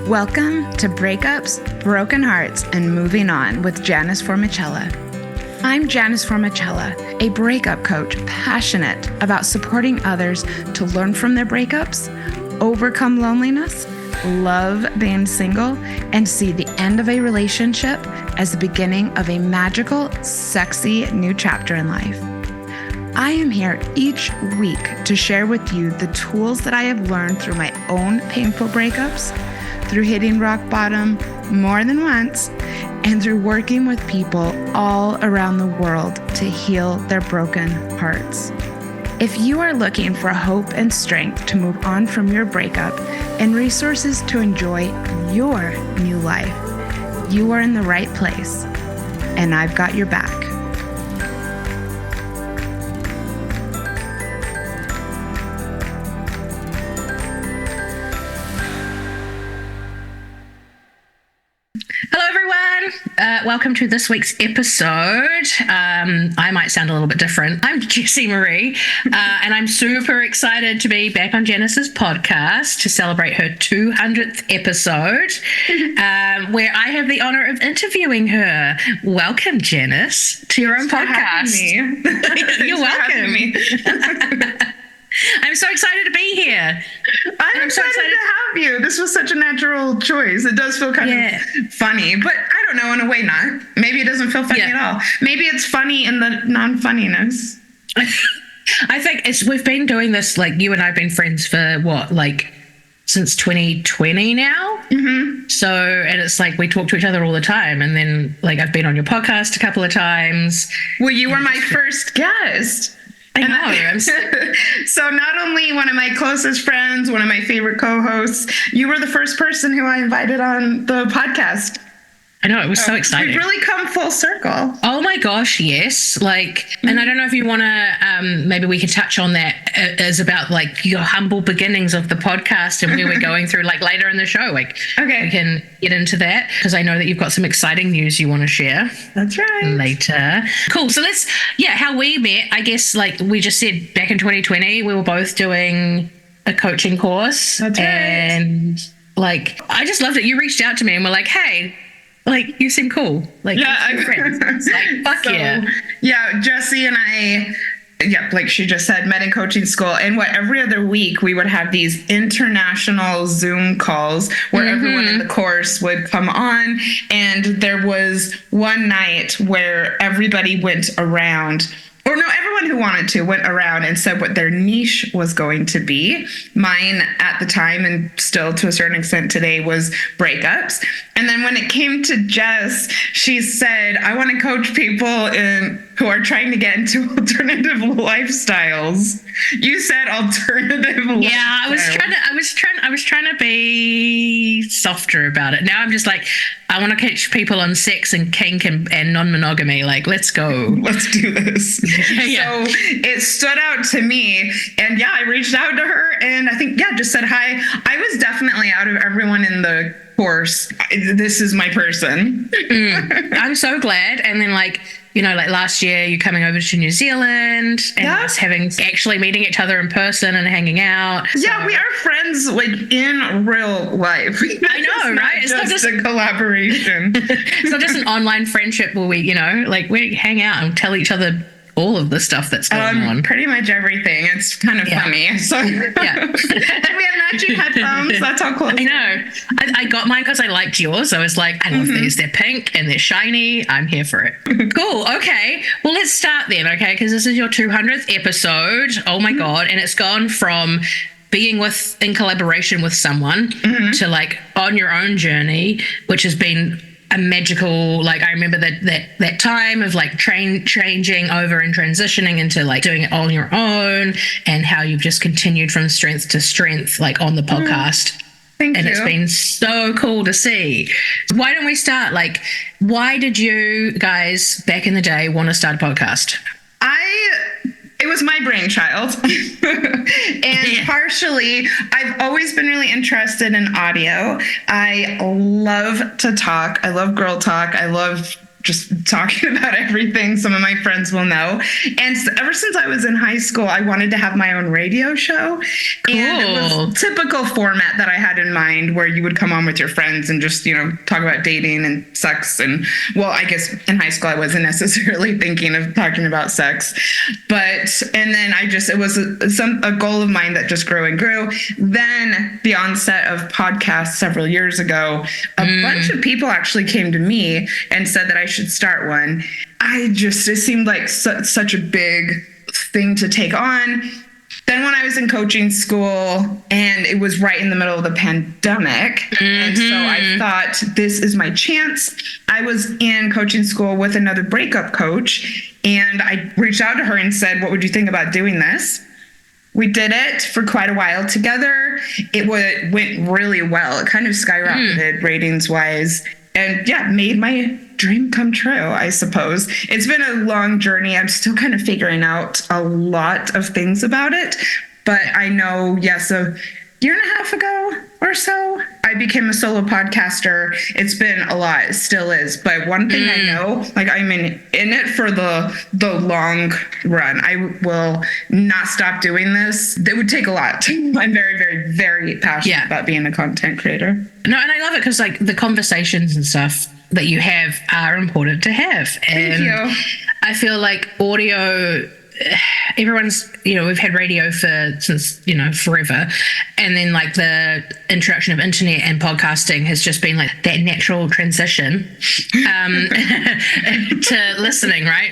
Welcome to Breakups, Broken Hearts, and Moving On with Janice Formichella. I'm Janice Formichella, a breakup coach passionate about supporting others to learn from their breakups, overcome loneliness, love being single, and see the end of a relationship as the beginning of a magical, sexy new chapter in life. I am here each week to share with you the tools that I have learned through my own painful breakups, through hitting rock bottom more than once, and through working with people all around the world to heal their broken hearts. If you are looking for hope and strength to move on from your breakup and resources to enjoy your new life, you are in the right place, and I've got your back. Welcome to this week's episode. I might sound a little bit different. I'm Jessie Marie, and I'm super excited to be back on Janice's podcast to celebrate her 200th episode, where I have the honor of interviewing her. Welcome, Janice, to your own podcast. You're welcome. I'm so excited to be here. I'm so excited to have you. This was such a natural choice. It does feel kind of funny, but I don't know, in a way not. Maybe it doesn't feel funny at all. Maybe it's funny in the non-funniness. I think we've been doing this, like, you and I have been friends for since 2020 now. Mm-hmm. So, and it's like we talk to each other all the time. And then, like, I've been on your podcast a couple of times. Well, you were my first guest. I know. So not only one of my closest friends, one of my favorite co-hosts, you were the first person who I invited on the podcast. I know, it was so exciting. We've really come full circle. Oh my gosh, yes. And I don't know if you want to, maybe we can touch on that as about your humble beginnings of the podcast and where we're going through later in the show. Okay. We can get into that because I know that you've got some exciting news you want to share. That's right. Later. Cool. So how we met, I guess, we just said back in 2020, we were both doing a coaching course. That's right. And I just loved it. You reached out to me and were like, hey, you seem cool. I'm friends. Fuck yeah. Yeah, Jessie and I, like she just said, met in coaching school. And every other week we would have these international Zoom calls where everyone in the course would come on. And there was one night where everybody went around. Or no, everyone who wanted to went around and said what their niche was going to be. Mine at the time, and still to a certain extent today, was breakups. And then when it came to Jess, she said, I want to coach people who are trying to get into alternative lifestyles. You said alternative lifestyles. Yeah, I was trying to be softer about it. Now I'm just I want to coach people on sex and kink and non-monogamy. Let's go. Let's do this. Yeah. So it stood out to me. And I reached out to her and I think, just said hi. I was definitely, out of everyone in the course, this is my person. I'm so glad. And then last year you coming over to New Zealand and us actually meeting each other in person and hanging out. So. Yeah, we are friends in real life. I know, right? It's not just a collaboration. It's not just an online friendship where we, we hang out and tell each other all of the stuff that's going on. Pretty much everything. It's kind of funny. So and we have matching headphones. That's how close. I know. I got mine because I liked yours. I was like, I love these. They're pink and they're shiny. I'm here for it. Cool. Okay. Well, let's start then. Okay, because this is your 200th episode. Oh my God! And it's gone from being in collaboration with someone to on your own journey, which has been a magical, I remember that time of changing over and transitioning into doing it on your own, and how you've just continued from strength to strength on the podcast. Thank you. It's been so cool to see. Why don't we start? Why did you guys back in the day want to start a podcast? It was my brainchild. And partially, I've always been really interested in audio. I love to talk. I love girl talk. I love just talking about everything. Some of my friends will know. And ever since I was in high school, I wanted to have my own radio show. Cool. And it was typical format that I had in mind, where you would come on with your friends and just, talk about dating and sex. And well, I guess in high school, I wasn't necessarily thinking of talking about sex. And then it was a goal of mine that just grew and grew. Then the onset of podcasts several years ago, a bunch of people actually came to me and said that I should start one. It seemed like such a big thing to take on. Then when I was in coaching school, and it was right in the middle of the pandemic, and so I thought, this is my chance. I was in coaching school with another breakup coach, and I reached out to her and said, what would you think about doing this? We did it for quite a while together. It went really well. It kind of skyrocketed ratings-wise, and made my dream come true, I suppose. It's been a long journey. I'm still kind of figuring out a lot of things about it, but I know, a year and a half ago or so, I became a solo podcaster. It's been a lot, it still is. But one thing I know, I'm in it for the long run. I will not stop doing this. It would take a lot. I'm very, very, very passionate about being a content creator. No, and I love it because the conversations and stuff that you have are important to have. And thank you. I feel like audio, everyone's, we've had radio since forever, and then the introduction of internet and podcasting has just been that natural transition to listening, right?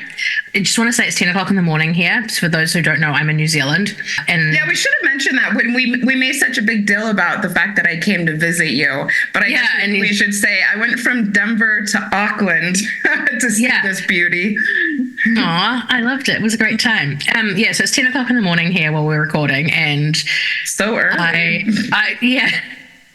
I just want to say it's 10 o'clock in the morning here. So for those who don't know, I'm in New Zealand. And we should have mentioned that when we made such a big deal about the fact that I came to visit you. But I guess we should say I went from Denver to Auckland to see this beauty. Aw, I loved it. It was a great time. So it's 10 o'clock in the morning here while we're recording, and so early. I mean,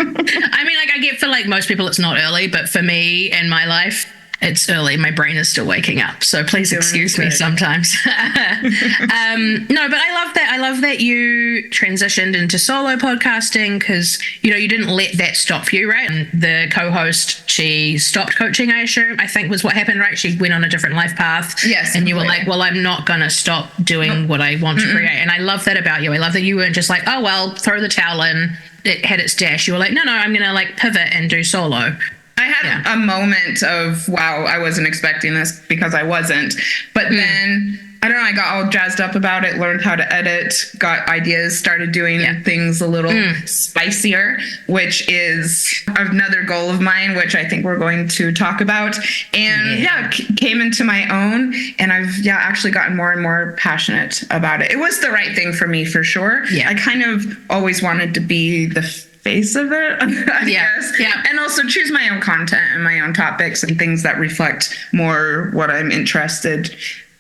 I get for most people it's not early, but for me and my life, it's early. My brain is still waking up, so please excuse me sometimes. No, but I love that. I love that you transitioned into solo podcasting, because you didn't let that stop you, right? And the co-host, she stopped coaching, I think was what happened, right? She went on a different life path. Yes. And you were like, well, I'm not going to stop doing what I want to create. And I love that about you. I love that you weren't just like, oh, well, throw the towel in. It had its dash. You were like, no, I'm going to pivot and do solo. I had a moment of, wow, I wasn't expecting this, because I wasn't. But then, I don't know, I got all jazzed up about it, learned how to edit, got ideas, started doing things a little spicier, which is another goal of mine, which I think we're going to talk about. And came into my own, and I've actually gotten more and more passionate about it. It was the right thing for me, for sure. I kind of always wanted to be the face of it, I guess. And also choose my own content and my own topics and things that reflect more what I'm interested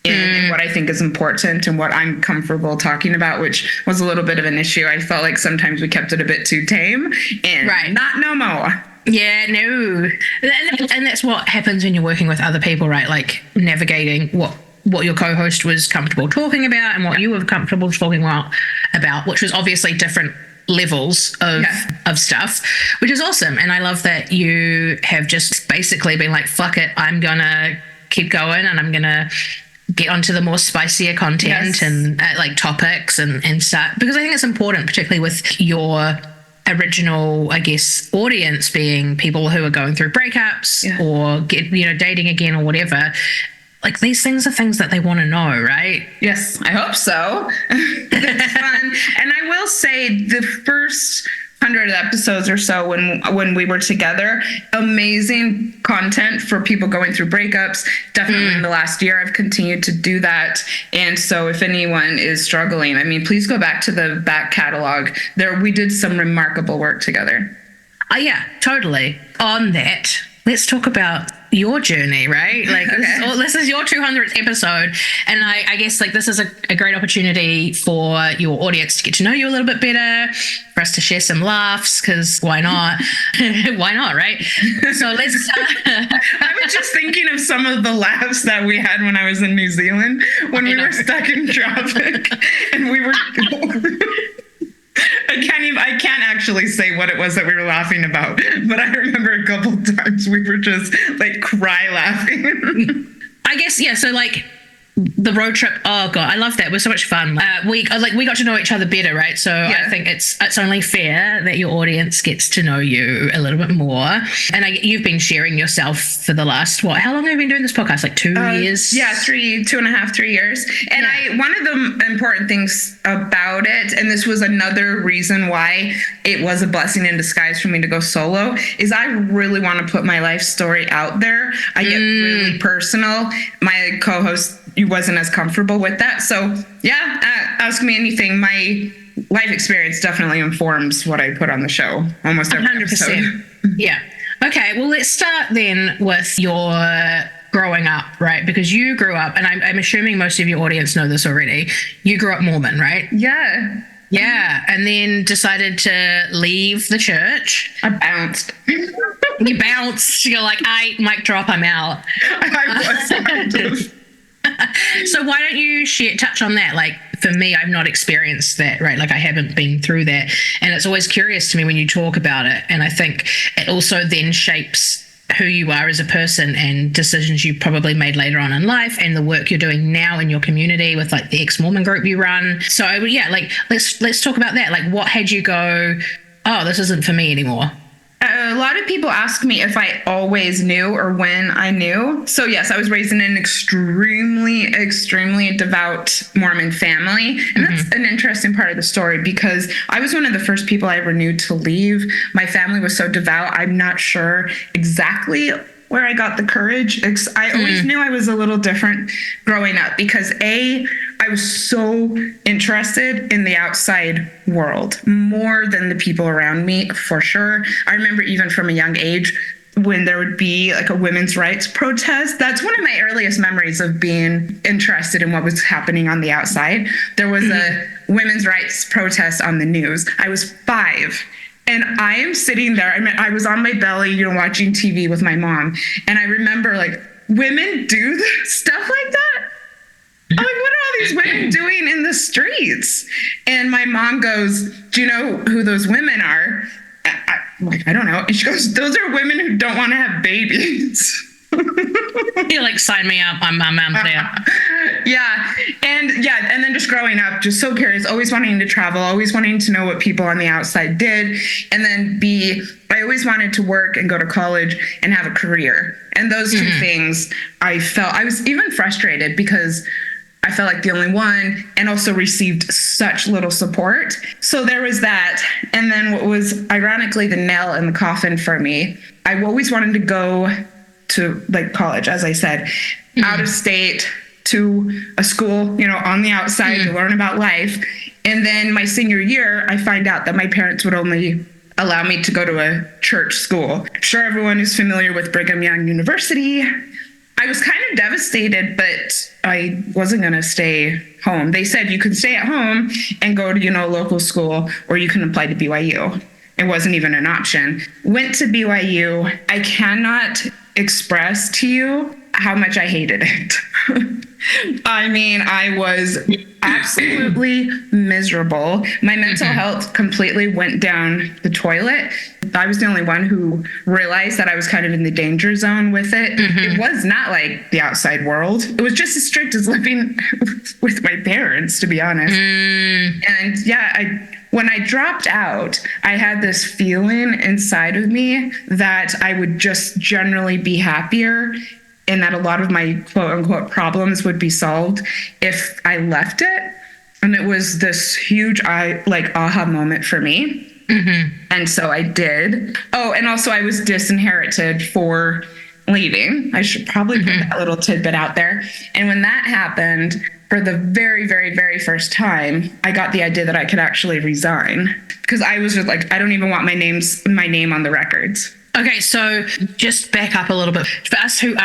in and what I think is important and what I'm comfortable talking about, which was a little bit of an issue. I felt like sometimes we kept it a bit too tame, and not no more. Yeah, no. And that's what happens when you're working with other people, right? Navigating what your co-host was comfortable talking about and what you were comfortable talking about, which was obviously different levels of stuff, which is awesome. And I love that you have just basically been like, fuck it, I'm gonna keep going, and I'm gonna get onto the more spicier content and topics and start, because I think it's important, particularly with your original, I guess, audience being people who are going through breakups or dating again or whatever. These things are things that they want to know, right? Yes, I hope so. It's fun. And I will say the first 100 episodes or so when we were together, amazing content for people going through breakups. Definitely in the last year, I've continued to do that. And so if anyone is struggling, please go back to the back catalog. We did some remarkable work together. Yeah, totally. On that, let's talk about your journey, right? This is your 200th episode, and I guess this is a great opportunity for your audience to get to know you a little bit better, for us to share some laughs, because why not? Why not, right? So let's I was just thinking of some of the laughs that we had when I was in New Zealand, when we were stuck in traffic and we were I can't actually say what it was that we were laughing about, but I remember a couple times we were just like cry laughing. I guess, yeah. So like the road trip. Oh God, I love that. It was so much fun. We got to know each other better, right? So Yeah. I think it's only fair that your audience gets to know you a little bit more. And you've been sharing yourself for the last how long have you been doing this podcast? Like 2 years? Yeah, 2.5, 3 years. And one of the important things about it, and this was another reason why it was a blessing in disguise for me to go solo, is I really want to put my life story out there. I get really personal. My co-host wasn't as comfortable with that. So ask me anything. My life experience definitely informs what I put on the show almost every 100%. episode. Yeah. Okay, well, let's start then with your growing up, right? Because you grew up, and I'm assuming most of your audience know this already, you grew up Mormon, right? Yeah. Yeah, and then decided to leave the church. I bounced. You bounced. You're like, mic drop, I'm out. I was kind of. So why don't you touch on that? Like, for me, I've not experienced that, right? Like, I haven't been through that. And it's always curious to me when you talk about it. And I think it also then shapes who you are as a person and decisions you probably made later on in life and the work you're doing now in your community with like the ex-Mormon group you run. So let's talk about that. Like, what had you go, oh, this isn't for me anymore? A lot of people ask me if I always knew or when I knew. So yes, I was raised in an extremely, extremely devout Mormon family. And that's an interesting part of the story because I was one of the first people I ever knew to leave. My family was so devout. I'm not sure exactly where I got the courage. I always knew I was a little different growing up because I was so interested in the outside world more than the people around me, for sure. I remember even from a young age when there would be like a women's rights protest. That's one of my earliest memories of being interested in what was happening on the outside. There was a women's rights protest on the news. I was 5. And I am sitting there. I was on my belly, watching TV with my mom. And I remember, like, women do stuff like that? I'm like, what are all these women doing in the streets? And my mom goes, do you know who those women are? I'm like, I don't know. And she goes, those are women who don't want to have babies. You're like, sign me up. I'm there. Yeah. And then just growing up, just so curious, always wanting to travel, always wanting to know what people on the outside did. And then I always wanted to work and go to college and have a career. And those two things, I was even frustrated because I felt like the only one and also received such little support. So there was that. And then what was ironically the nail in the coffin for me, I always wanted to go to like college, as I said, out of state to a school, on the outside to learn about life. And then my senior year, I find out that my parents would only allow me to go to a church school. I'm sure everyone is familiar with Brigham Young University. I was kind of devastated, but I wasn't going to stay home. They said you can stay at home and go to, a local school, or you can apply to BYU. It wasn't even an option. Went to BYU. I cannot express to you how much I hated it. I mean, I was absolutely miserable. My mental health completely went down the toilet. I was the only one who realized that I was kind of in the danger zone with it. It was not like the outside world. It was just as strict as living with my parents, to be honest. And when I dropped out, I had this feeling inside of me that I would just generally be happier and that a lot of my quote unquote problems would be solved if I left it. And it was this huge aha moment for me. And so I did. Oh, and also I was disinherited for leaving. I should probably put that little tidbit out there. And when that happened, for the very, very, very first time, I got the idea that I could actually resign because I was just like, I don't even want my name on the records. Okay, so just back up a little bit. For us who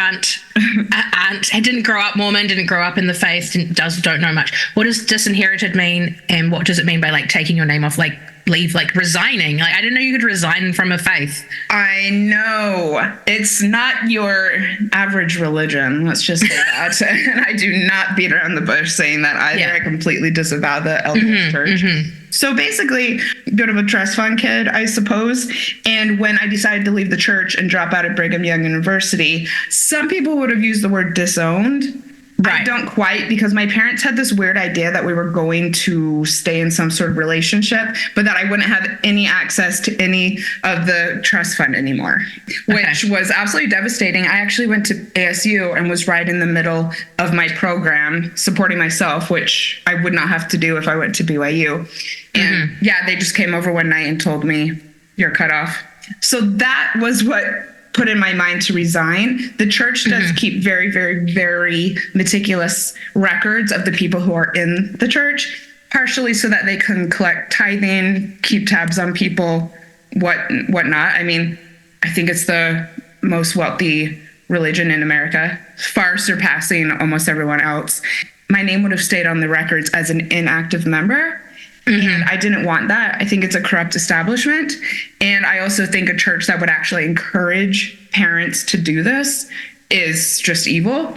didn't grow up Mormon, didn't grow up in the faith, don't know much. What does disinherited mean, and what does it mean by like taking your name off? Like, leave, like resigning. Like, I didn't know you could resign from a faith. I know. It's not your average religion. Let's just say that. And I do not beat around the bush saying that either. Yeah. I completely disavow the LDS church. So basically, bit of a trust fund kid, I suppose. And when I decided to leave the church and drop out of Brigham Young University, some people would have used the word disowned. Right. I don't quite, because my parents had this weird idea that we were going to stay in some sort of relationship, but that I wouldn't have any access to any of the trust fund anymore, which was absolutely devastating. I actually went to ASU and was right in the middle of my program supporting myself, which I would not have to do if I went to BYU. And yeah, they just came over one night and told me, you're cut off. So that was what put in my mind to resign. The church does keep very, very, very meticulous records of the people who are in the church, partially so that they can collect tithing, keep tabs on people, whatnot. I mean, I think it's the most wealthy religion in America, far surpassing almost everyone else. My name would have stayed on the records as an inactive member. And I didn't want that. I think it's a corrupt establishment. And I also think a church that would actually encourage parents to do this is just evil.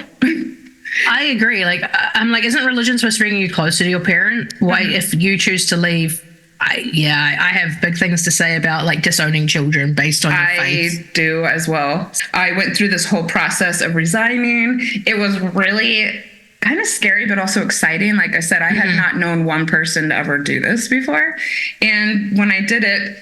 I agree. Like, I'm like, isn't religion supposed to bring you closer to your parent? Why, if you choose to leave, I have big things to say about like disowning children based on your faith. I do as well. I went through this whole process of resigning. It was really kind of scary, but also exciting. Like I said, I had not known one person to ever do this before. And when I did it,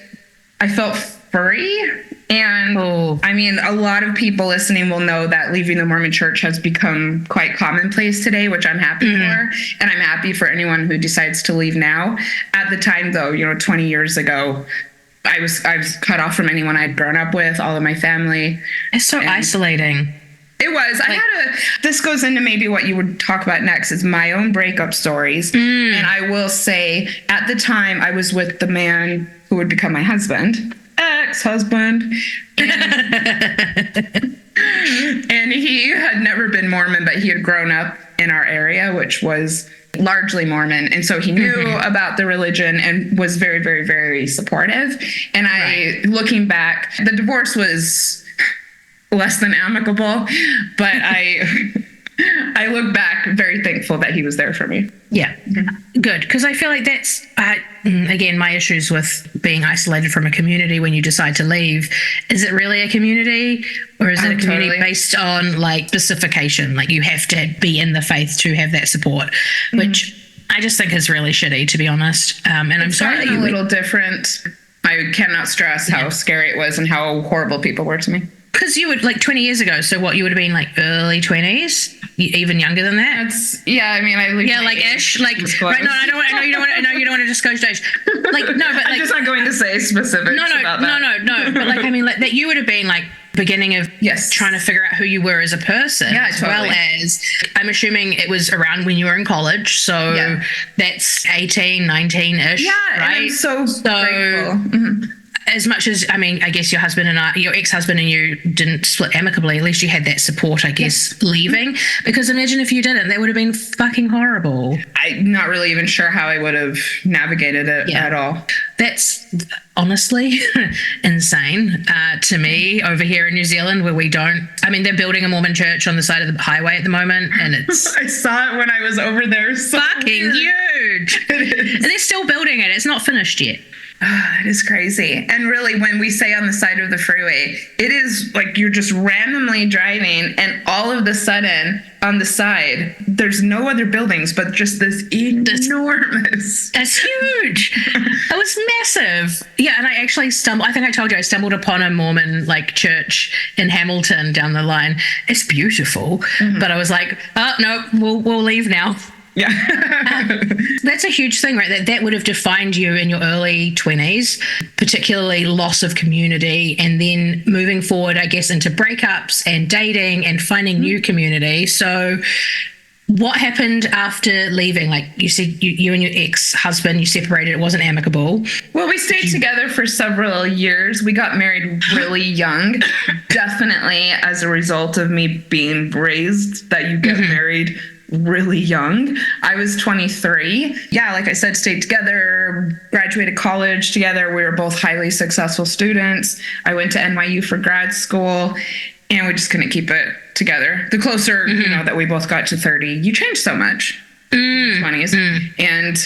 I felt free. And I mean, a lot of people listening will know that leaving the Mormon church has become quite commonplace today, which I'm happy for. And I'm happy for anyone who decides to leave now. At the time, though, 20 years ago, I was cut off from anyone I'd grown up with, all of my family. It's so isolating. It was. This goes into maybe what you would talk about next, is my own breakup stories. And I will say, at the time, I was with the man who would become my husband, ex-husband. And he had never been Mormon, but he had grown up in our area, which was largely Mormon. And so he knew about the religion and was very, very, very supportive. And looking back, the divorce was less than amicable, but I look back very thankful that he was there for me. Yeah, good. Because I feel like that's, again, my issues with being isolated from a community when you decide to leave. Is it really a community, or is it a community based on like specification? Like you have to be in the faith to have that support, which I just think is really shitty, to be honest. And I'm sorry that a little different. I cannot stress how scary it was and how horrible people were to me. Because you would, like 20 years ago, so what, you would have been like early 20s, even younger than that? I mean, I leave like Ish, like, right, no, I know you don't want to disclose age. Like, no, but like, I'm just not going to say specifics about that. No, but like, I mean, like that you would have been like beginning of trying to figure out who you were as a person, as well as, I'm assuming it was around when you were in college, so that's 18, 19-ish, right? And I'm so grateful. As much as, I mean, I guess your ex-husband and you didn't split amicably, at least you had that support, I guess, leaving. Because imagine if you didn't, that would have been fucking horrible. I'm not really even sure how I would have navigated it at all. That's honestly insane to me over here in New Zealand, where we don't, I mean, they're building a Mormon church on the side of the highway at the moment, and it's I saw it when I was over there. So fucking huge. It is. And they're still building it. It's not finished yet. It is crazy. And really, when we say on the side of the freeway, it is like you're just randomly driving, and all of the sudden on the side, there's no other buildings, but just this enormous. That's huge. It was massive. Yeah, and I actually I think I told you, I stumbled upon a Mormon like church in Hamilton down the line. It's beautiful, but I was like, oh no, we'll leave now. Yeah. That's a huge thing, right? That would have defined you in your early 20s, particularly loss of community, and then moving forward, I guess, into breakups and dating and finding new community. So what happened after leaving? Like you said, you and your ex-husband, you separated. It wasn't amicable. Well, we stayed together for several years. We got married really young, definitely as a result of me being raised that you get married really young. I was 23. Yeah, like I said, stayed together, graduated college together. We were both highly successful students. I went to NYU for grad school, and we just couldn't keep it together. The closer, that we both got to 30, you change so much. 20s. And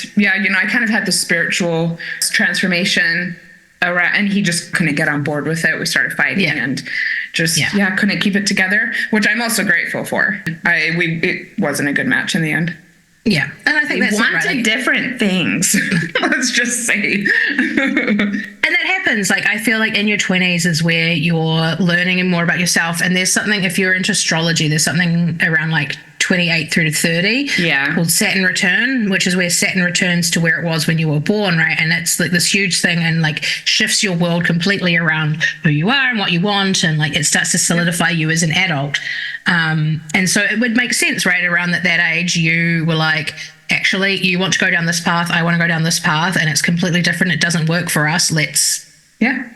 I kind of had the spiritual transformation around, and he just couldn't get on board with it. We started fighting and just couldn't keep it together, which I'm also grateful for. It wasn't a good match in the end. Yeah, and I think we wanted different things. Let's just say. And that happens. Like, I feel like in your 20s is where you're learning more about yourself. And there's something, if you're into astrology, there's something around like 28 through to 30 called Saturn return, which is where Saturn returns to where it was when you were born, right? And it's like this huge thing, and like shifts your world completely around who you are and what you want, and like it starts to solidify you as an adult. And so it would make sense, right? Around that age, you were like, actually, you want to go down this path, I want to go down this path, and it's completely different. It doesn't work for us. Let's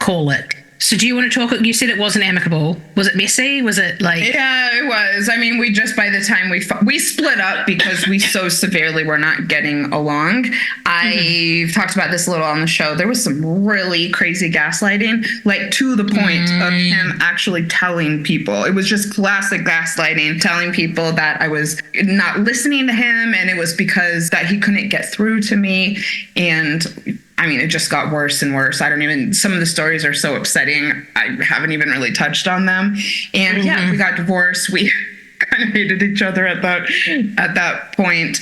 call it. So do you want to talk? You said it wasn't amicable. Was it messy? Was it like... Yeah, it was. I mean, by the time we split up because we so severely were not getting along. I've talked about this a little on the show. There was some really crazy gaslighting, like to the point of him actually telling people. It was just classic gaslighting, telling people that I was not listening to him, and it was because that he couldn't get through to me. And I mean, it just got worse and worse. Some of the stories are so upsetting. I haven't even really touched on them. And we got divorced. We kind of hated each other at that point.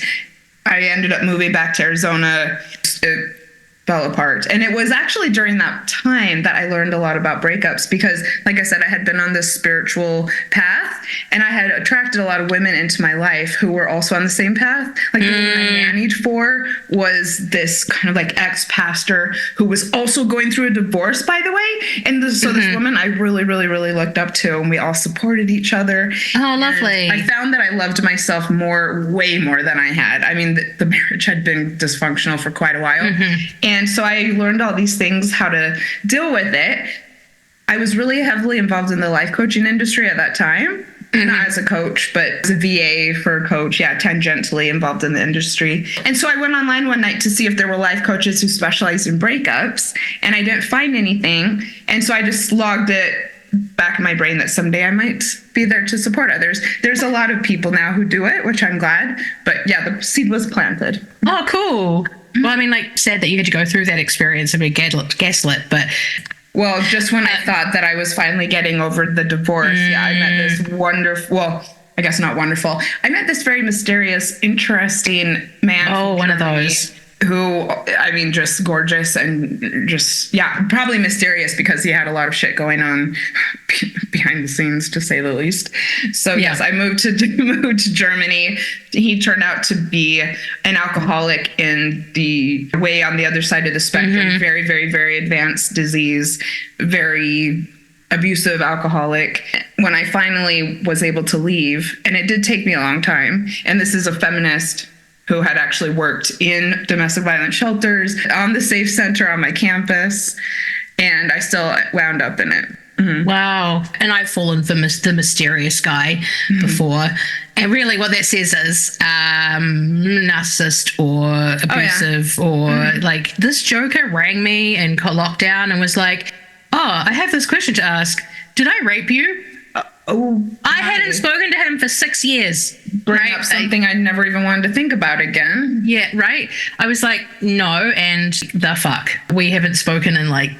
I ended up moving back to Arizona. It fell apart. And it was actually during that time that I learned a lot about breakups, because like I said, I had been on this spiritual path, and I had attracted a lot of women into my life who were also on the same path. Like the woman I nannied for was this kind of like ex-pastor who was also going through a divorce, by the way. And so this woman I really, really, really looked up to, and we all supported each other. Oh, lovely. And I found that I loved myself way more than I had. I mean, the marriage had been dysfunctional for quite a while. And so I learned all these things, how to deal with it. I was really heavily involved in the life coaching industry at that time. Not as a coach, but as a VA for a coach. Yeah, tangentially involved in the industry. And so I went online one night to see if there were life coaches who specialized in breakups, and I didn't find anything. And so I just logged it back in my brain that someday I might be there to support others. There's a lot of people now who do it, which I'm glad. But yeah, the seed was planted. Oh, cool. Well, I mean, like, sad that you had to go through that experience and be gaslit, but... Well, just when I thought that I was finally getting over the divorce, I met this wonderful, well, I guess not wonderful. I met this very mysterious, interesting man. Oh, one of those. Who, I mean, just gorgeous and just, probably mysterious because he had a lot of shit going on behind the scenes, to say the least. So yes, I moved to Germany. He turned out to be an alcoholic in the way on the other side of the spectrum. Very, very, very advanced disease, very abusive alcoholic. When I finally was able to leave, and it did take me a long time, and this is a feminist who had actually worked in domestic violence shelters, on the Safe Center on my campus, and I still wound up in it. Wow. And I've fallen for the mysterious guy before. And really what that says is narcissist or abusive or like, this joker rang me in lockdown and was like, oh, I have this question to ask. Did I rape you? I hadn't spoken to him for 6 years. Bring up something I never even wanted to think about again. Yeah, right? I was like, no, and the fuck. We haven't spoken in like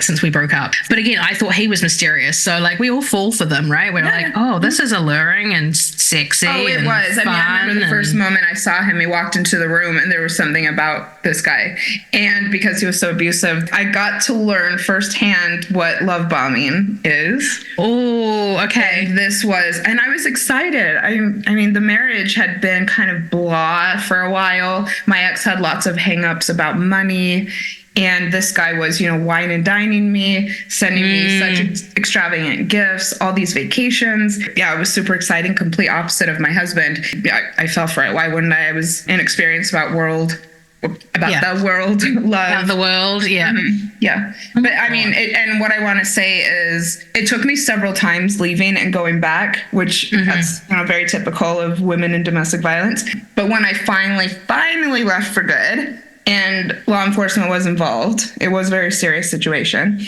since we broke up. But again, I thought he was mysterious. So like we all fall for them, right? We're like, oh, this is alluring and sexy. Oh, it was. I mean, I remember the first moment I saw him, he walked into the room and there was something about this guy. And because he was so abusive, I got to learn firsthand what love bombing is. Oh, okay. And I was excited. I mean, the marriage had been kind of blah for a while. My ex had lots of hangups about money. And this guy was, wine and dining me, sending me such extravagant gifts, all these vacations. Yeah, it was super exciting, complete opposite of my husband. Yeah, I fell for it. Why wouldn't I? I was inexperienced about the world love. About the world, yeah. Yeah. But I mean, and what I want to say is it took me several times leaving and going back, which that's very typical of women in domestic violence. But when I finally left for good, and law enforcement was involved. It was a very serious situation.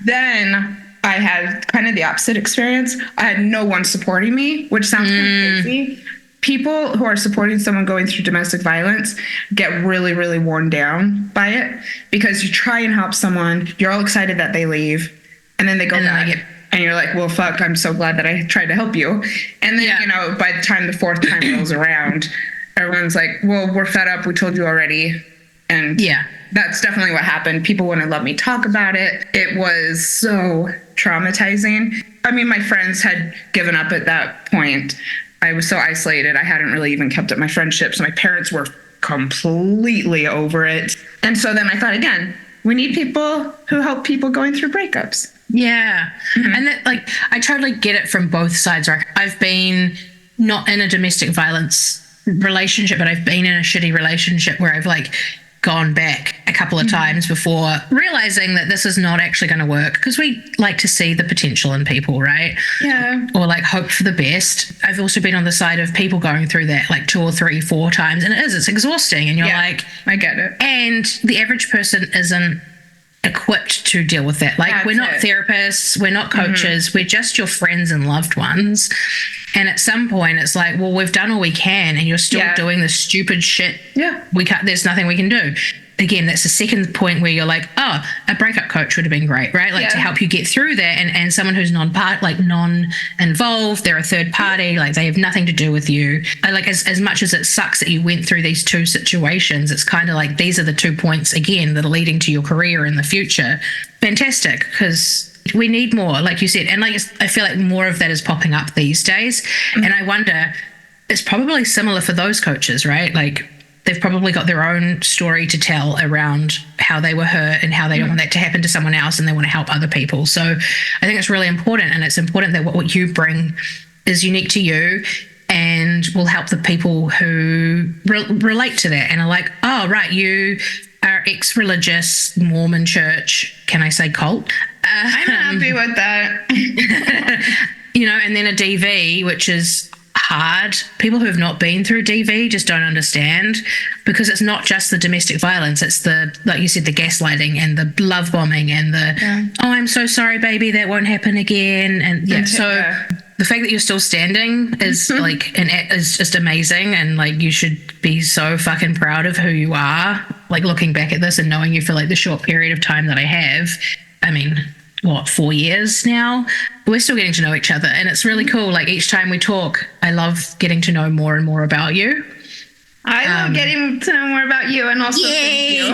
Then I had kind of the opposite experience. I had no one supporting me, which sounds kind of crazy. People who are supporting someone going through domestic violence get really, really worn down by it, because you try and help someone, you're all excited that they leave, and then they go back, and you're like, well, fuck, I'm so glad that I tried to help you. And then, you know, by the time the fourth time rolls around, everyone's like, well, we're fed up. We told you already. And that's definitely what happened. People wouldn't let me talk about it. It was so traumatizing. I mean, my friends had given up at that point. I was so isolated. I hadn't really even kept up my friendships. My parents were completely over it. And so then I thought, again, we need people who help people going through breakups. Yeah. And that, like, I totally get it from both sides. Right? I've been not in a domestic violence relationship, but I've been in a shitty relationship where I've like gone back a couple of times before realizing that this is not actually going to work, because we like to see the potential in people, right? Yeah. Or like hope for the best. I've also been on the side of people going through that like 2 or 3, 4 times, and it's exhausting, and you're like, I get it. And the average person isn't equipped to deal with that. Like, we're not therapists, we're not coaches, we're just your friends and loved ones. And at some point it's like, well, we've done all we can, and you're still doing this stupid shit. There's nothing we can do. Again, that's the second point where you're like, oh, a breakup coach would have been great, right? Like to help you get through that, and someone who's non-involved, they're a third party, like they have nothing to do with you. Like as much as it sucks that you went through these 2 situations, it's kind of like these are the 2 points again that are leading to your career in the future. Fantastic, because we need more, like you said, and like I feel like more of that is popping up these days. And I wonder, it's probably similar for those coaches, right? Like they've probably got their own story to tell around how they were hurt and how they don't want that to happen to someone else, and they want to help other people. So I think it's really important, and it's important that what you bring is unique to you and will help the people who relate to that and are like, oh, right, you are ex-religious Mormon church, can I say cult? I'm happy with that. You know, and then a DV, which is hard. People who have not been through DV just don't understand, because it's not just the domestic violence, it's the, like you said, the gaslighting and the love bombing and the oh, I'm so sorry baby, that won't happen again. And the fact that you're still standing is like is just amazing, and like you should be so fucking proud of who you are, like looking back at this and knowing you for like the short period of time that I have. I mean, what, 4 years now? We're still getting to know each other, and it's really cool. Like each time we talk, I love getting to know more and more about you. I love getting to know more about you, and also thank you.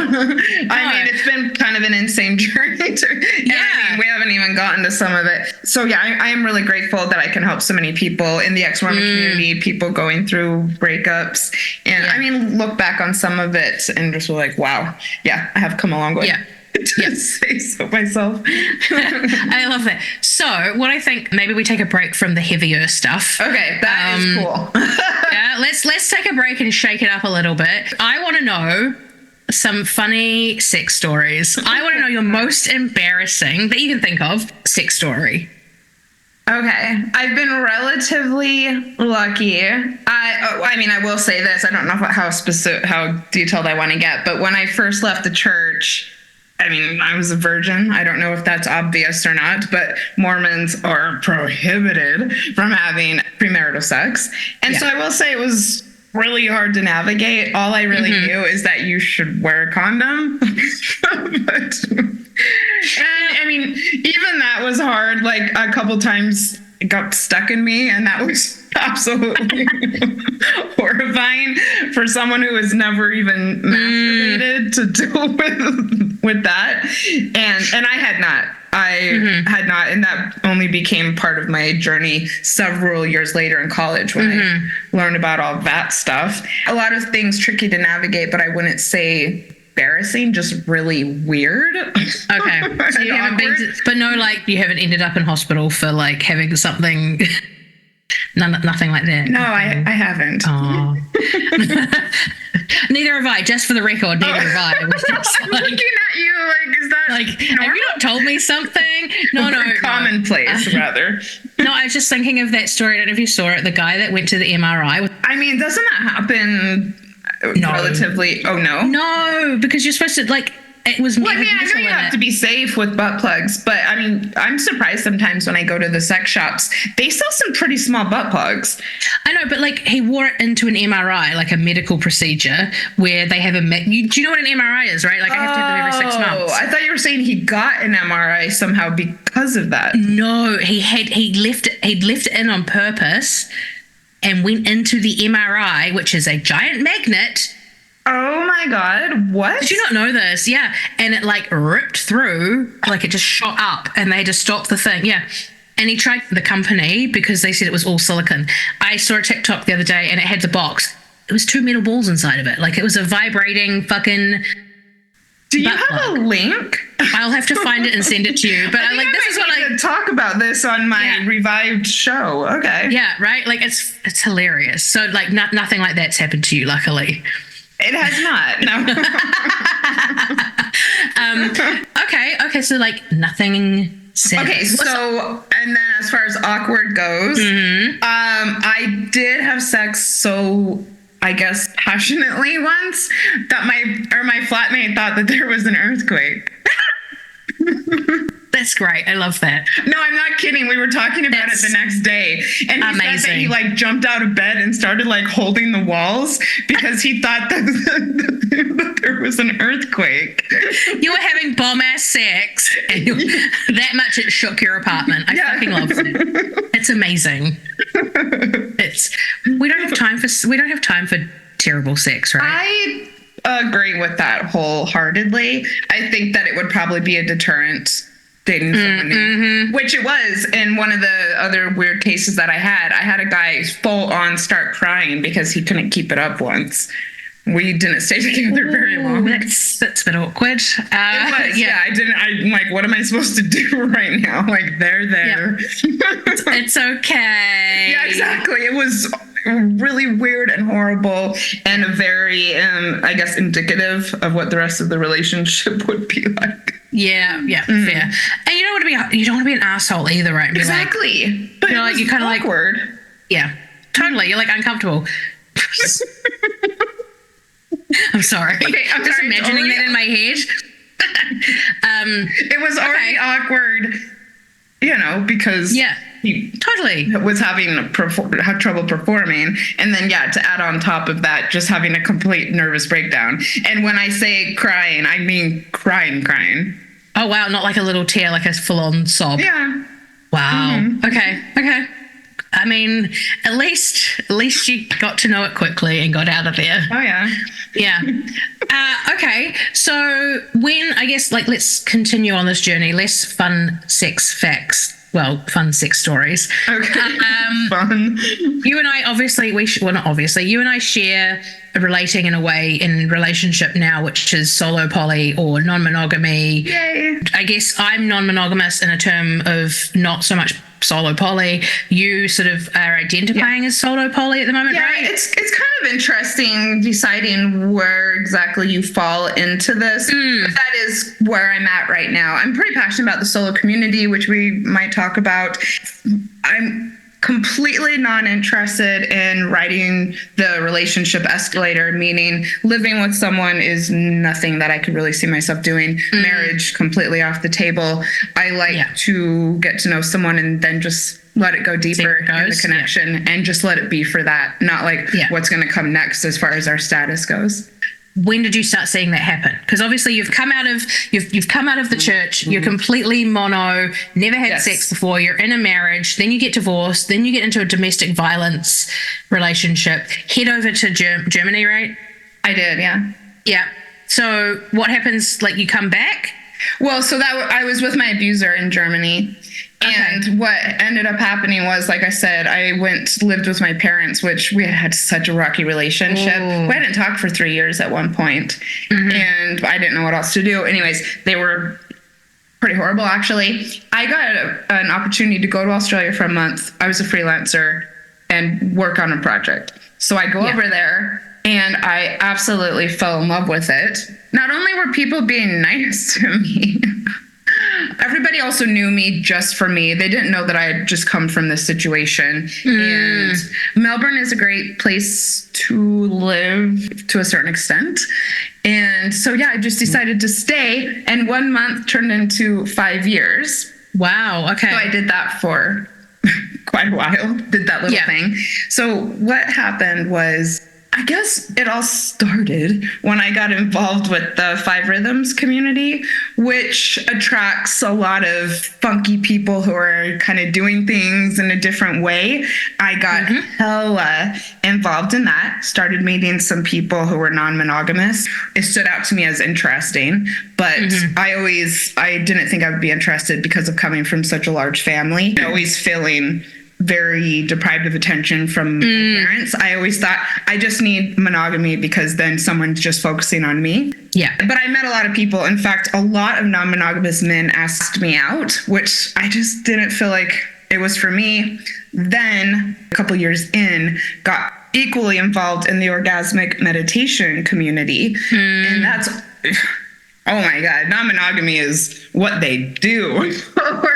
I mean, it's been kind of an insane journey. I mean, we haven't even gotten to some of it. So I am really grateful that I can help so many people in the ex-Mormon community, people going through breakups. And I mean, look back on some of it and just be like, wow, I have come a long way. To say so myself. I love that. So what I think, maybe we take a break from the heavier stuff. Okay, that is cool. Let's take a break and shake it up a little bit. I want to know some funny sex stories. I want to know your most embarrassing that you can think of sex story. Okay, I've been relatively lucky. I mean, I will say this. I don't know how detailed I want to get, but when I first left the church, I mean, I was a virgin. I don't know if that's obvious or not, but Mormons are prohibited from having premarital sex. And so I will say it was really hard to navigate. All I really knew is that you should wear a condom. And I mean, even that was hard. Like a couple times it got stuck in me, and that was absolutely horrifying for someone who has never even masturbated to deal with that. And I had not. Had not, and that only became part of my journey several years later in college when I learned about all that stuff. A lot of things tricky to navigate, but I wouldn't say embarrassing, just really weird. Okay. So you haven't been but no, like you haven't ended up in hospital for like having something, nothing like that. No, I haven't. Oh. Neither have I, just for the record, neither have I. I'm looking at you like, is that like, normal? have you not told me something? No. Commonplace, rather. No, I was just thinking of that story. I don't know if you saw it, the guy that went to the MRI. I mean, doesn't that happen No. relatively. Oh no. No, because you're supposed to like. It was. Well, I mean, I know you have to be safe with butt plugs, but I mean, I'm surprised sometimes when I go to the sex shops, they sell some pretty small butt plugs. I know, but like he wore it into an MRI, like a medical procedure, where they have a. Do you know what an MRI is, right? Like I have to have them every 6 months. I thought you were saying he got an MRI somehow because of that. No, he'd left it in on purpose, and went into the MRI, which is a giant magnet. Oh my God, what? Did you not know this? Yeah. And it like ripped through, like it just shot up and they had to stop the thing. Yeah. And he tried the company because they said it was all silicone. I saw a TikTok the other day and it had the box. It was 2 metal balls inside of it. Like it was a vibrating fucking. Do you have plug. a link? I'll have to find it and send it to you. But this is what I talk about this on my revived show. Okay. Yeah, right. Like it's hilarious. So like nothing like that's happened to you, luckily. It has not. No. Okay. So like nothing. Okay. So and then as far as awkward goes, I did have sex so I guess passionately once that my flatmate thought that there was an earthquake. That's great. I love that. No, I'm not kidding. We were talking about it the next day. And he said that he like jumped out of bed and started like holding the walls because he thought that there was an earthquake. You were having bomb-ass sex and that much it shook your apartment. I fucking love it. It's amazing. We don't have time for terrible sex, right? I agree with that wholeheartedly. I think that it would probably be a deterrent dating someone new, which it was. In one of the other weird cases that I had a guy full on start crying because he couldn't keep it up once. We didn't stay together very long. That's a bit awkward. It was, yeah. I'm like, what am I supposed to do right now? Like, they're there. Yeah. It's okay. Yeah, exactly. It was really weird and horrible and very, I guess, indicative of what the rest of the relationship would be like. Yeah, fair. And you don't want to be an asshole either, right? Exactly. But you're kind of like awkward. Yeah, totally. You're like uncomfortable. I'm sorry. Okay, I'm just sorry, imagining that in my head. It was already awkward, because he totally was had trouble performing, and then to add on top of that, just having a complete nervous breakdown. And when I say crying, I mean crying. Oh wow, not like a little tear, like a full-on sob. Yeah. Wow. Mm-hmm. Okay. I mean, at least you got to know it quickly and got out of there. Oh yeah. Yeah. Okay. So let's continue on this journey. Less fun sex facts. Well, fun sex stories. Okay. Fun. You and I you and I share relating in a way in relationship now, which is solo poly or non-monogamy. Yay. I guess I'm non-monogamous in a term of not so much solo poly. You sort of are identifying as solo poly at the moment, right? It's kind of interesting deciding where exactly you fall into this. But that is where I'm at right now. I'm pretty passionate about the solo community, which we might talk about. I'm completely non-interested in riding the relationship escalator, meaning living with someone is nothing that I could really see myself doing. Marriage completely off the table. I like to get to know someone and then just let it go deeper in the connection and just let it be for that, not like what's going to come next as far as our status goes. When did you start seeing that happen? Because obviously you've come out of the church, you're completely mono, never had sex before, you're in a marriage, then you get divorced, then you get into a domestic violence relationship, head over to Germany, right? I did, yeah. Yeah. So what happens, like you come back? Well, so that I was with my abuser in Germany. And what ended up happening was, like I said, I lived with my parents, which we had such a rocky relationship. Ooh. We hadn't talked for 3 years at one point, and I didn't know what else to do. Anyways, they were pretty horrible, actually. I got an opportunity to go to Australia for a month. I was a freelancer and work on a project. So I go over there, and I absolutely fell in love with it. Not only were people being nice to me, Everybody also knew me just for me. They didn't know that I had just come from this situation. And Melbourne is a great place to live to a certain extent. And so, yeah, I just decided to stay. And 1 month turned into 5 years. Wow. Okay. So I did that for quite a while, did that little thing. So what happened was, I guess it all started when I got involved with the Five Rhythms community, which attracts a lot of funky people who are kind of doing things in a different way. I got hella involved in that, started meeting some people who were non-monogamous. It stood out to me as interesting, but I didn't think I would be interested because of coming from such a large family, always feeling very deprived of attention from my parents. I always thought I just need monogamy because then someone's just focusing on me. Yeah. But I met a lot of people. In fact, a lot of non-monogamous men asked me out, which I just didn't feel like it was for me. Then a couple years in, got equally involved in the orgasmic meditation community. And that's... Oh my God, non-monogamy is what they do.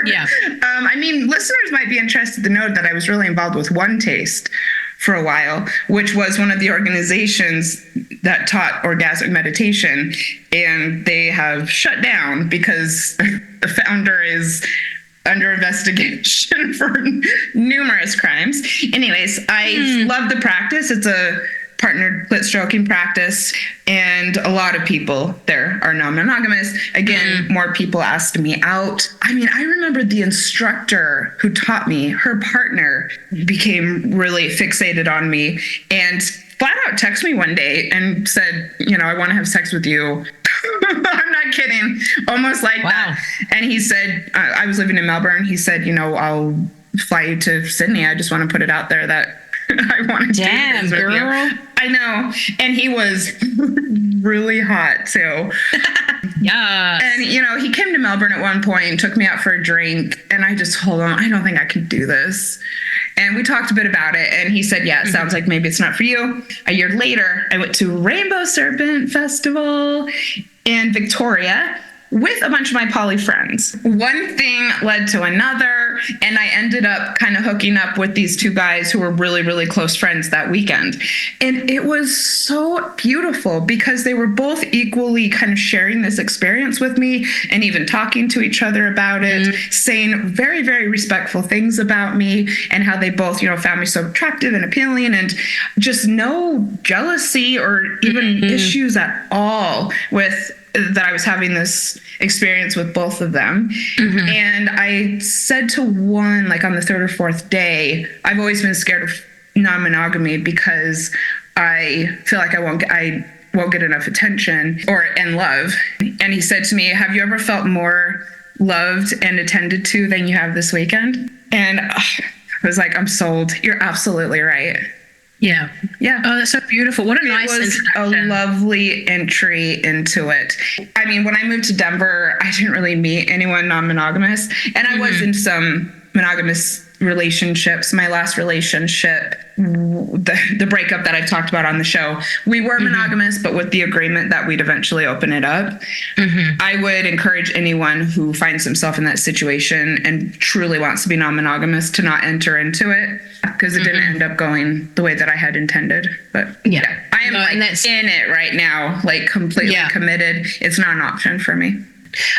Yeah. I mean, listeners might be interested to know that I was really involved with One Taste for a while, which was one of the organizations that taught orgasmic meditation. And they have shut down because the founder is under investigation for numerous crimes. Anyways, I love the practice. It's a partnered clit stroking practice, and a lot of people there are non-monogamous. Again, more people asked me out. I mean, I remember the instructor who taught me, her partner became really fixated on me and flat out texted me one day and said, I want to have sex with you. I'm not kidding. Almost like that. And he said, I was living in Melbourne. He said, I'll fly you to Sydney. I just want to put it out there that I wanted to do this with you. I know. And he was really hot too. Yeah. And, he came to Melbourne at one point and took me out for a drink. And I just told him, I don't think I can do this. And we talked a bit about it. And he said, yeah, it sounds like maybe it's not for you. A year later, I went to Rainbow Serpent Festival in Victoria with a bunch of my poly friends. One thing led to another, and I ended up kind of hooking up with these two guys who were really, really close friends that weekend. And it was so beautiful because they were both equally kind of sharing this experience with me and even talking to each other about it, saying very, very respectful things about me and how they both, found me so attractive and appealing, and just no jealousy or even issues at all with that I was having this experience with both of them. And I said to one, like on the third or fourth day, I've always been scared of non-monogamy because I feel like I won't get enough attention and love. And he said to me, have you ever felt more loved and attended to than you have this weekend? And I was like, I'm sold. You're absolutely right. Yeah. Yeah. Oh, that's so beautiful. What a nice introduction. It was a lovely entry into it. I mean, when I moved to Denver, I didn't really meet anyone non-monogamous. And I was in some monogamous relationships. My last relationship, the breakup that I've talked about on the show, we were monogamous, but with the agreement that we'd eventually open it up. I would encourage anyone who finds himself in that situation and truly wants to be non-monogamous to not enter into it, because it didn't end up going the way that I had intended. But yeah, I am in it right now, like completely committed. It's not an option for me.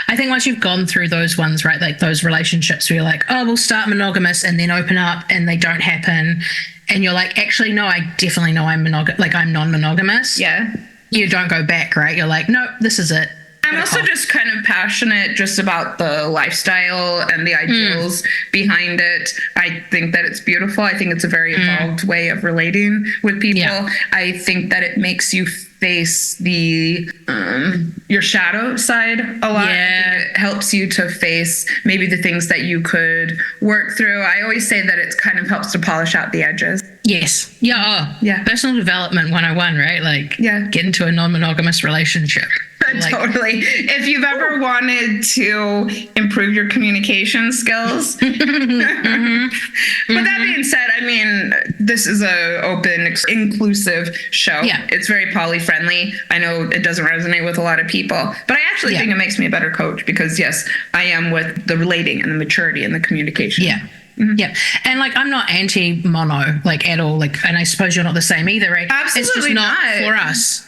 I think once you've gone through those ones, right, like those relationships where you're like, oh, we'll start monogamous and then open up and they don't happen. And you're like, actually, no, I definitely know I'm non-monogamous. Yeah. You don't go back, right? You're like, no, this is it. I'm also just kind of passionate just about the lifestyle and the ideals behind it. I think that it's beautiful. I think it's a very evolved way of relating with people. Yeah. I think that it makes you face your shadow side a lot. Yeah. I think it helps you to face maybe the things that you could work through. I always say that it kind of helps to polish out the edges. Yes. Yeah. Oh, Yeah. Personal development 101, right? Like, Yeah. get into a non-monogamous relationship. Like, Totally. If you've ever wanted to improve your communication skills. But that being said, I mean, this is a open, inclusive show. Yeah. It's very poly friendly. I know it doesn't resonate with a lot of people, but I actually think it makes me a better coach because, yes, I am with the relating and the maturity and the communication. Yeah. Yeah. And like, I'm not anti-mono, like, at all. Like, and I suppose you're not the same either, right? Absolutely it's just not for us.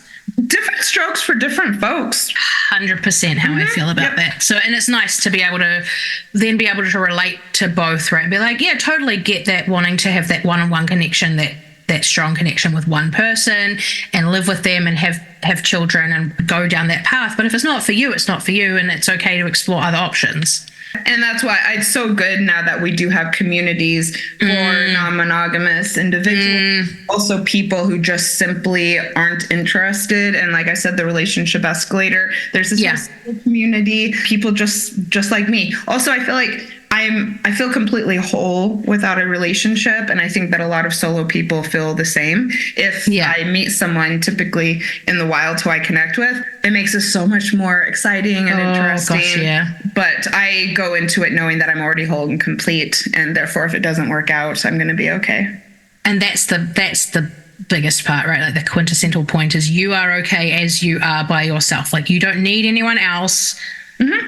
Different strokes for different folks. 100% how I feel about that. So, and it's nice to be able to then be able to relate to both, right? And be like, yeah, totally get that, wanting to have that one-on-one connection, that strong connection with one person and live with them and have children and go down that path. But if it's not for you, it's not for you, and it's okay to explore other options. And that's why it's so good now that we do have communities for non-monogamous individuals, also people who just simply aren't interested. And like I said, the relationship escalator, there's this community, people just like me. Also, I feel like I feel completely whole without a relationship. And I think that a lot of solo people feel the same. If I meet someone typically in the wild who I connect with, it makes it so much more exciting and interesting. Gosh, yeah. But I go into it knowing that I'm already whole and complete. And therefore, if it doesn't work out, I'm going to be okay. And that's the biggest part, right? Like, the quintessential point is you are okay as you are by yourself. Like, you don't need anyone else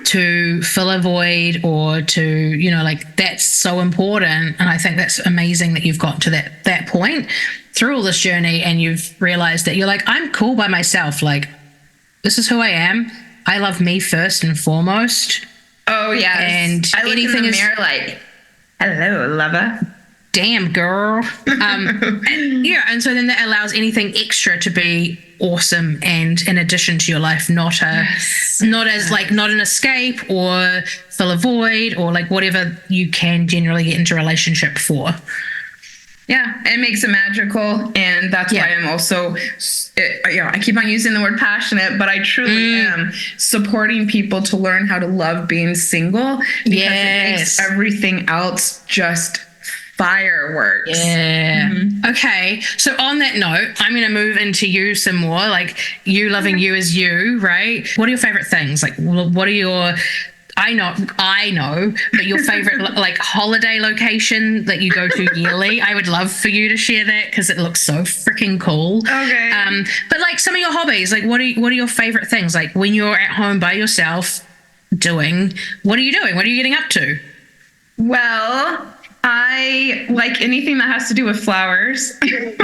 to fill a void or to, you know, like, that's so important. And I think that's amazing that you've got to that point through all this journey and you've realized that you're like, I'm cool by myself. Like, this is who I am. I love me first and foremost. Oh, yeah. And I look anything in the mirror like, hello, lover. Damn, girl. And so then that allows anything extra to be awesome and in addition to your life, not an escape or fill a void or like whatever you can generally get into a relationship for. Yeah, it makes it magical. And that's why I'm also, I keep on using the word passionate, but I truly am supporting people to learn how to love being single because it makes everything else just fireworks. Yeah. Okay. So on that note, I'm going to move into you some more, like you loving you as you, right? What are your favorite things? Like, what are your, I know, but your favorite like holiday location that you go to yearly? I would love for you to share that because it looks so freaking cool. Okay. But like some of your hobbies, like what are your favorite things? Like when you're at home by yourself doing, what are you doing? What are you getting up to? Well, I like anything that has to do with flowers. I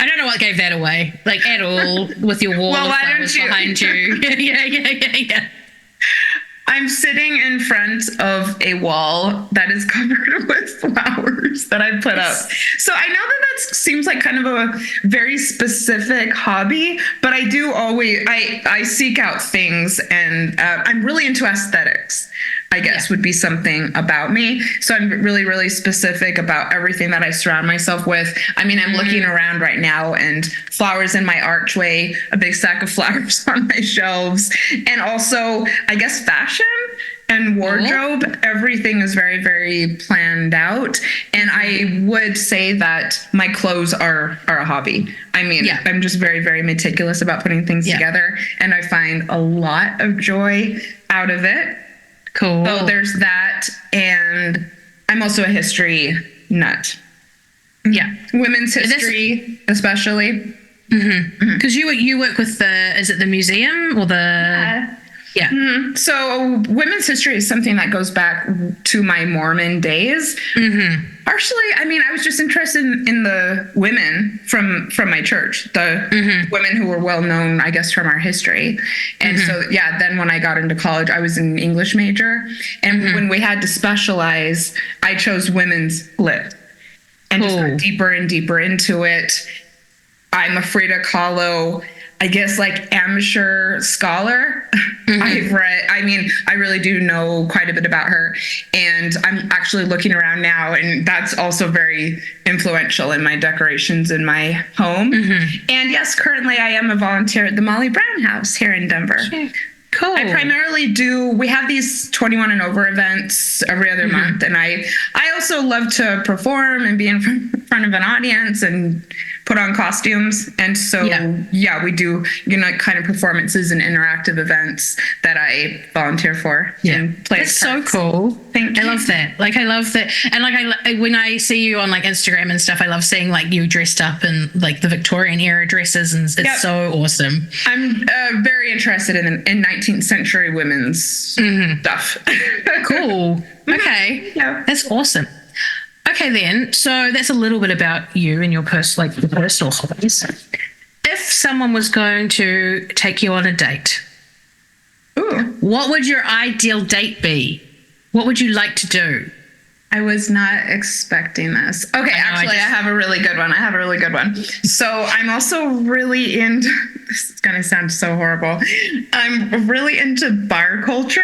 don't know what gave that away, like at all, with your wall of flowers behind you. Yeah. I'm sitting in front of a wall that is covered with flowers that I put up. So I know that seems like kind of a very specific hobby, but I do always, I seek out things and I'm really into aesthetics. I guess would be something about me. So I'm really, really specific about everything that I surround myself with. I mean, I'm looking around right now and flowers in my archway, a big stack of flowers on my shelves, and also, I guess, fashion and wardrobe. Everything is very, very planned out. And I would say that my clothes are a hobby. I mean, I'm just very, very meticulous about putting things together. And I find a lot of joy out of it. Cool. So there's that, and I'm also a history nut. Yeah, women's history, especially. Because you work with is it the museum or the? Yeah. So women's history is something that goes back to my Mormon days. Partially, I mean, I was just interested in the women from my church, the women who were well known, I guess, from our history. And so, then when I got into college, I was an English major. And when we had to specialize, I chose women's lit and just got deeper and deeper into it. I'm a Frida Kahlo, I guess, like amateur scholar. I've read, I mean, I really do know quite a bit about her, and I'm actually looking around now, and that's also very influential in my decorations in my home. And yes, currently I am a volunteer at the Molly Brown House here in Denver. Cool. I primarily we have these 21 and over events every other month. And I also love to perform and be in front of an audience and put on costumes. And so, we do, kind of performances and interactive events that I volunteer for. Yeah. And play It's so cool. Thank you. I love that. Like, I love that. And like, when I see you on like Instagram and stuff, I love seeing like you dressed up in like the Victorian era dresses, and it's so awesome. I'm very interested in 19th century women's stuff. Cool. Okay. Yeah. That's awesome. Okay, then. So that's a little bit about you and your personal hobbies. If someone was going to take you on a date, what would your ideal date be? What would you like to do? I was not expecting this. Okay, I have a really good one. So I'm also really into, this is going to sound so horrible. I'm really into bar culture.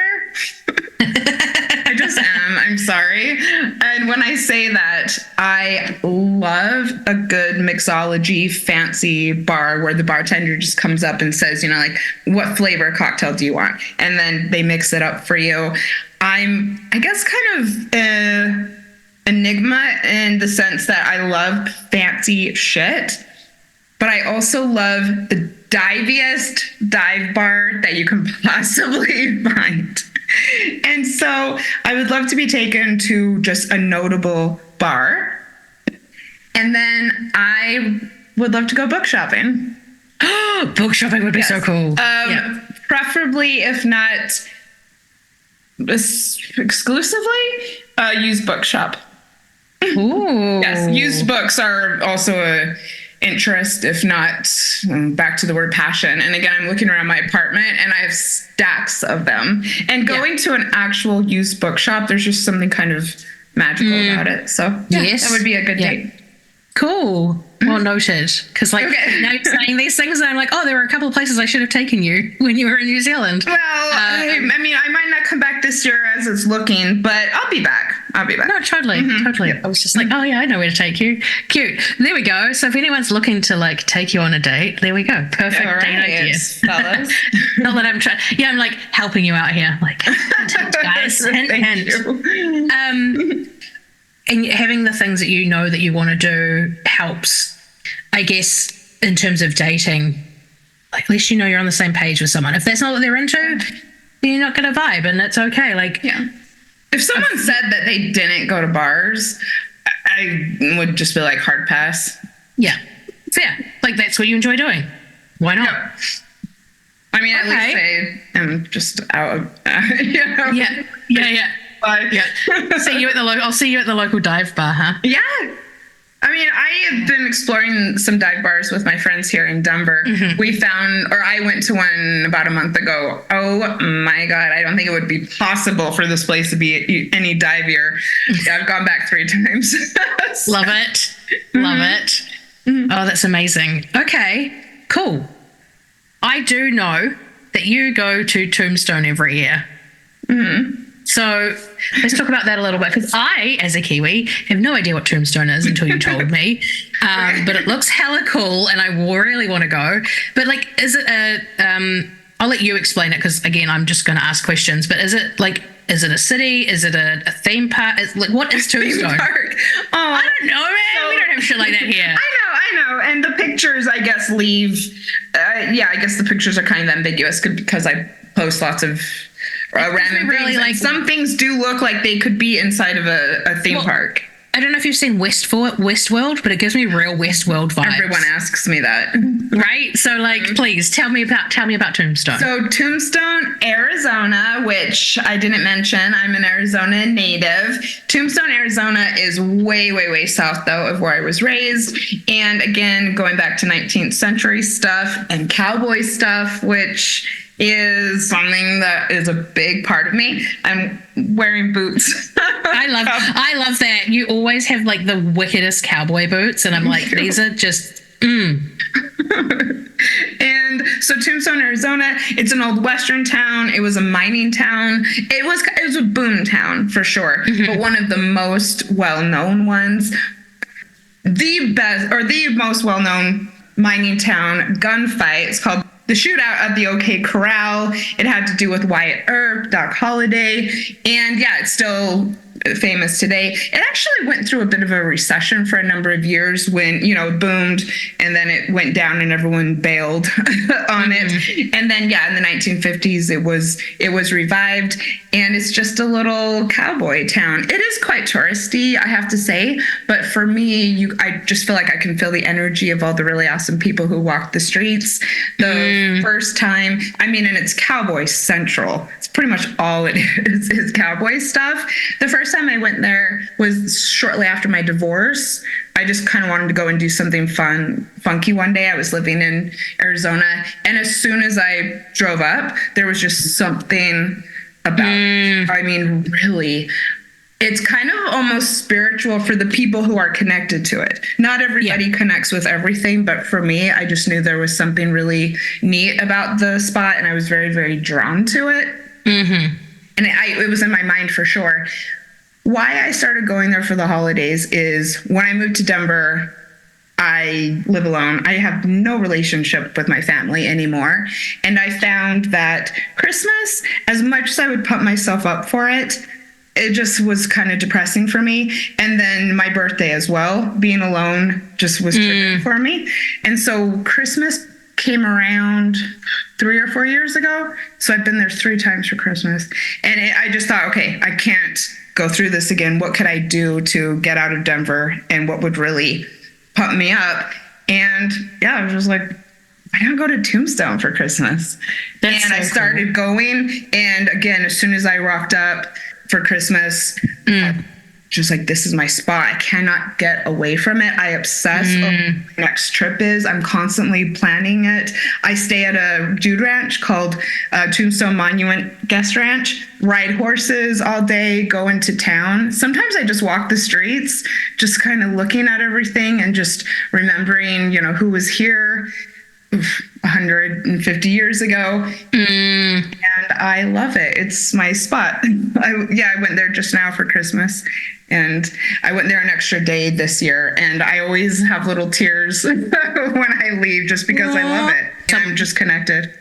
I just am. I'm sorry. And when I say that, I love a good mixology fancy bar where the bartender just comes up and says, like, what flavor cocktail do you want? And then they mix it up for you. I'm, I guess, kind of enigma in the sense that I love fancy shit, but I also love the diviest dive bar that you can possibly find. And so I would love to be taken to just a notable bar. And then I would love to go book shopping. Book shopping would be so cool. Preferably, if not exclusively, used bookshop. Ooh. Yes, used books are also a interest, if not back to the word passion. And again, I'm looking around my apartment and I have stacks of them. And going to an actual used bookshop, there's just something kind of magical about it. So that would be a good date. Cool. Well noted. Because now you're saying these things and I'm like, there were a couple of places I should have taken you when you were in New Zealand. Well, I might not come back this year as it's looking, but I'll be back. No, totally. I was just like, I know where to take you. Cute. There we go. So if anyone's looking to like take you on a date, there we go. Perfect date idea. Fellas. Not that I'm trying. Yeah, I'm like helping you out here. Like, guys, hint. And having the things that you know that you want to do helps, I guess, in terms of dating. Like, at least you know you're on the same page with someone. If that's not what they're into, then you're not going to vibe, and it's okay. Like, if someone said that they didn't go to bars, I would just be like, hard pass. Yeah. Fair. Like, that's what you enjoy doing. Why not? Yeah. I mean, at least I am just out of, Yeah. See you at the I'll see you at the local dive bar, huh? Yeah. I mean, I have been exploring some dive bars with my friends here in Denver. I went to one about a month ago. Oh my God. I don't think it would be possible for this place to be any divier. I've gone back 3 times. Love it. Love it. Oh, that's amazing. Okay, cool. I do know that you go to Tombstone every year. So let's talk about that a little bit, because I, as a Kiwi, have no idea what Tombstone is until you told me. But it looks hella cool, and I really want to go. But like, is it I'll let you explain it, because again, I'm just going to ask questions. But is it a city? Is it a theme park? What is Tombstone? Theme park. I don't know, man. We don't have shit like that here. I know. And the pictures, I guess, leave. I guess the pictures are kind of ambiguous because I post lots of random things. Like, some things do look like they could be inside of a theme park. I don't know if you've seen Westworld, but it gives me real Westworld vibes. Everyone asks me that, right? So, like, please tell me about Tombstone. So, Tombstone, Arizona, which I didn't mention, I'm an Arizona native. Tombstone, Arizona is way, way, way south, though, of where I was raised. And again, going back to 19th century stuff and cowboy stuff, which is something that is a big part of me. I'm wearing boots. I love that. You always have like the wickedest cowboy boots, and I'm like, these are just And so Tombstone, Arizona, it's an old Western town. It was a mining town. It was a boom town for sure, but one of the most well-known ones. The best, or the most well-known mining town gunfight is called the shootout at the OK Corral. It had to do with Wyatt Earp, Doc Holliday, and yeah, it's still famous today. It actually went through a bit of a recession for a number of years when, it boomed and then it went down and everyone bailed on it. And then, in the 1950s, it was revived, and it's just a little cowboy town. It is quite touristy, I have to say, but for me, I just feel like I can feel the energy of all the really awesome people who walk the streets. The first time, and it's cowboy central. It's pretty much all it is cowboy stuff. The first time I went there was shortly after my divorce. I just kind of wanted to go and do something funky one day. I was living in Arizona, and as soon as I drove up, there was just something about it. Really, it's kind of almost spiritual for the people who are connected to it. Not everybody connects with everything, but for me, I just knew there was something really neat about the spot, and I was very, very drawn to it. And it was in my mind for sure. Why I started going there for the holidays is when I moved to Denver, I live alone. I have no relationship with my family anymore. And I found that Christmas, as much as I would pump myself up for it, it just was kind of depressing for me. And then my birthday as well, being alone just was triggering for me. And so Christmas came around 3 or 4 years ago. So I've been there 3 times for Christmas. And I just thought, okay, I can't go through this again. What could I do to get out of Denver, and what would really pump me up? And I was just like, I don't go to Tombstone for Christmas. I started going. And again, as soon as I rocked up for Christmas, just like, this is my spot. I cannot get away from it. I obsess over what my next trip is. I'm constantly planning it. I stay at a dude ranch called Tombstone Monument Guest Ranch, ride horses all day, go into town. Sometimes I just walk the streets, just kind of looking at everything and just remembering, who was here 150 years ago. And I love it. It's my spot. I went there just now for Christmas, and I went there an extra day this year, and I always have little tears when I leave just because I love it. And I'm just connected.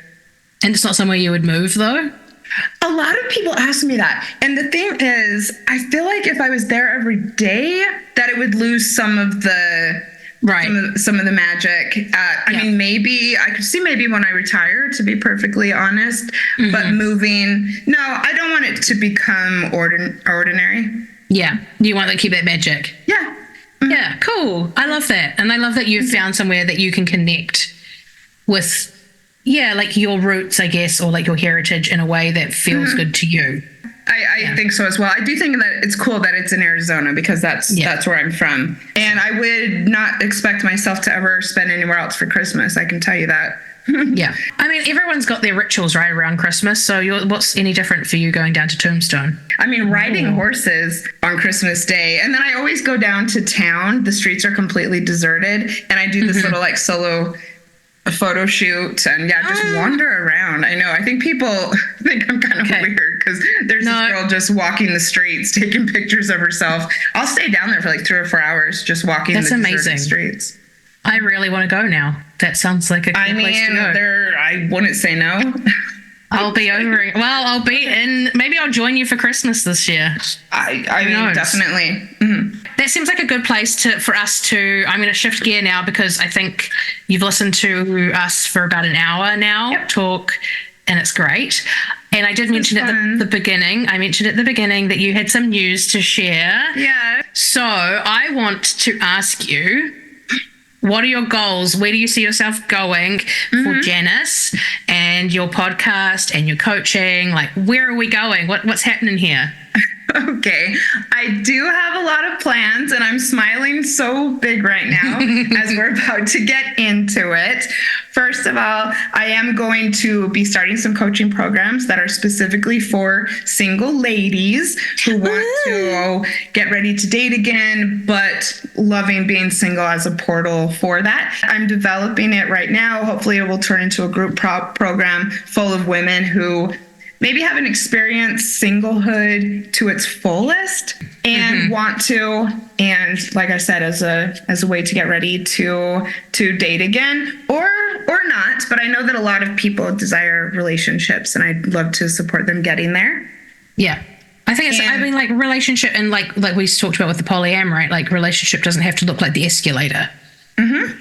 And it's not somewhere you would move, though? A lot of people ask me that. And the thing is, I feel like if I was there every day, that it would lose some of the some of the magic. Maybe I could see when I retire, to be perfectly honest, but moving, no, I don't want it to become ordinary. Yeah. You want to keep that magic. Yeah. Yeah, cool. I love that. And I love that you've found somewhere that you can connect with, like your roots, I guess, or like your heritage in a way that feels good to you. I think so as well. I do think that it's cool that it's in Arizona, because that's where I'm from. And I would not expect myself to ever spend anywhere else for Christmas. I can tell you that. Everyone's got their rituals right around Christmas. So what's any different for you going down to Tombstone? Riding horses on Christmas Day. And then I always go down to town. The streets are completely deserted. And I do this little solo photo shoot and just wander around. I know. I think people think I'm kind of weird because there's this girl just walking the streets, taking pictures of herself. I'll stay down there for like 3 or 4 hours just walking the deserted streets. I really want to go now. That sounds like a cool place to go. I wouldn't say no. I'll be over. Well, I'll be in. Maybe I'll join you for Christmas this year. I mean, definitely. Mm-hmm. That seems like a good place for us to. I'm going to shift gear now because I think you've listened to us for about an hour now talk, and it's great. And I did mention at the beginning. I mentioned at the beginning that you had some news to share. Yeah. So I want to ask you, what are your goals? Where do you see yourself going for Janice and your podcast and your coaching? Like, where are we going? What's happening here? Okay. I do have a lot of plans, and I'm smiling so big right now as we're about to get into it. First of all, I am going to be starting some coaching programs that are specifically for single ladies who want to get ready to date again, but loving being single as a portal for that. I'm developing it right now. Hopefully it will turn into a group program full of women who maybe haven't experienced singlehood to its fullest and want to, and like I said, as a way to get ready to date again, or or not, but I know that a lot of people desire relationships, and I'd love to support them getting there. Yeah. I think it's, I mean, like relationship and like we talked about with the polyam, right? Like relationship doesn't have to look like the escalator.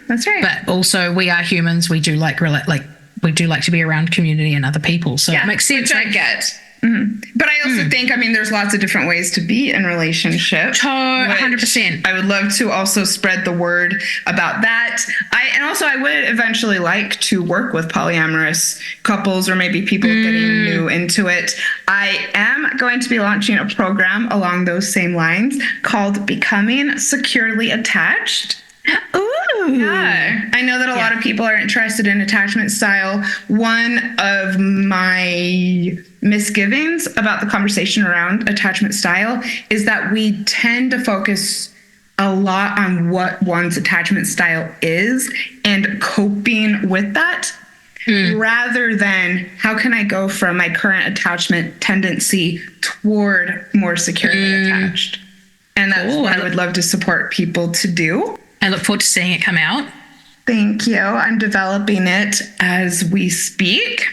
That's right. But also we are humans. We do like we do like to be around community and other people. So it makes sense. Which I get. But I also think, I mean, there's lots of different ways to be in relationship. 100%. I would love to also spread the word about that. I would eventually like to work with polyamorous couples or maybe people getting new into it. I am going to be launching a program along those same lines called Becoming Securely Attached. Ooh. Yeah. I know that a lot of people are interested in attachment style. One of my misgivings about the conversation around attachment style is that we tend to focus a lot on what one's attachment style is and coping with that rather than how can I go from my current attachment tendency toward more securely attached. And that's what I would love to support people to do. I look forward to seeing it come out. Thank you. I'm developing it as we speak.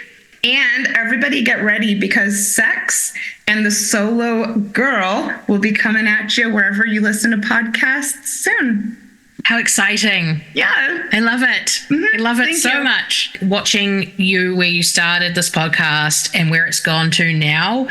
And everybody get ready because Sex and the Solo Girl will be coming at you wherever you listen to podcasts soon. How exciting. Yeah. I love it. I love it so much. Watching you where you started this podcast and where it's gone to now,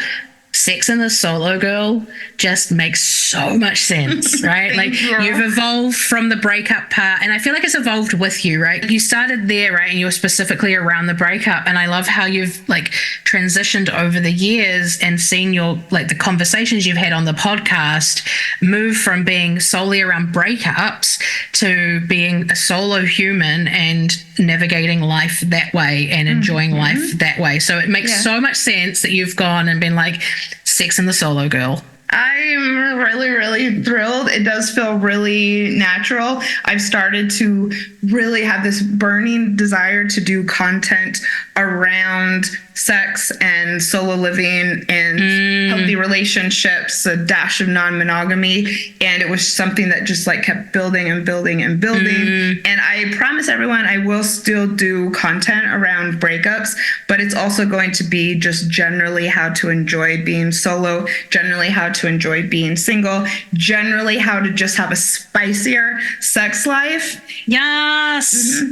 Sex and the Solo Girl just makes so much sense, right? Like you've evolved from the breakup part, and I feel like it's evolved with you, right? You started there, right? And you were specifically around the breakup, and I love how you've like transitioned over the years and seen your like the conversations you've had on the podcast move from being solely around breakups to being a solo human and navigating life that way and enjoying life that way. So it makes so much sense that you've gone and been like, Sex and the Solo Girl. I'm really, really thrilled. It does feel really natural. I've started to really have this burning desire to do content around sex and solo living and healthy relationships, a dash of non-monogamy. And it was something that just like kept building and building and building. And I promise everyone I will still do content around breakups, but it's also going to be just generally how to enjoy being solo, generally how to enjoy being single, generally how to just have a spicier sex life. Yes.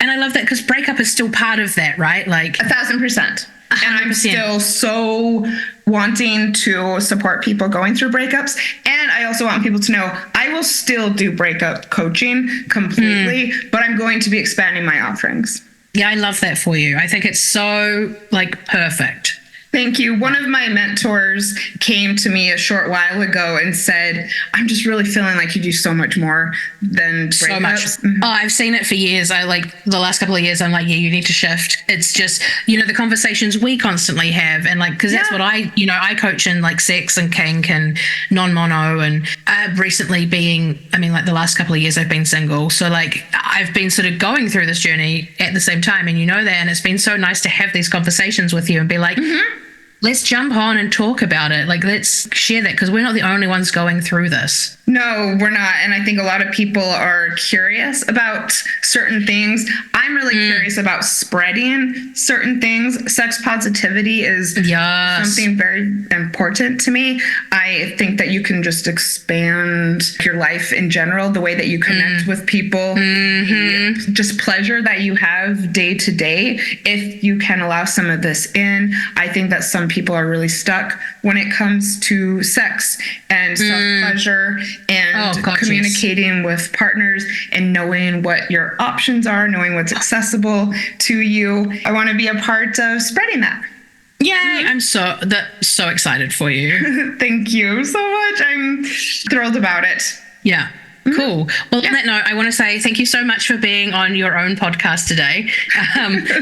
And I love that because breakup is still part of that, right? Like 1,000%. And I'm still so wanting to support people going through breakups. And I also want people to know I will still do breakup coaching completely, but I'm going to be expanding my offerings. Yeah, I love that for you. I think it's so like perfect. Thank you. One of my mentors came to me a short while ago and said, I'm just really feeling like you do so much more than breakups. So much. Oh, I've seen it for years. I like the last couple of years, I'm like, yeah, you need to shift. It's just, you know, the conversations we constantly have. And like, cause that's what I coach in like sex and kink and non-mono and recently like the last couple of years I've been single. So like I've been sort of going through this journey at the same time and you know that, and it's been so nice to have these conversations with you and be like, let's jump on and talk about it. Like, let's share that because we're not the only ones going through this. No, we're not. And I think a lot of people are curious about certain things. I'm really curious about spreading certain things. Sex positivity is something very important to me. I think that you can just expand your life in general, the way that you connect with people, just pleasure that you have day to day. If you can allow some of this in, I think that some people are really stuck when it comes to sex and self-pleasure and communicating with partners and knowing what your options are, knowing what's accessible to you. I want to be a part of spreading that. Yay! I'm so excited for you. Thank you so much. I'm thrilled about it. Yeah. Cool. Well, on that note, I want to say thank you so much for being on your own podcast today.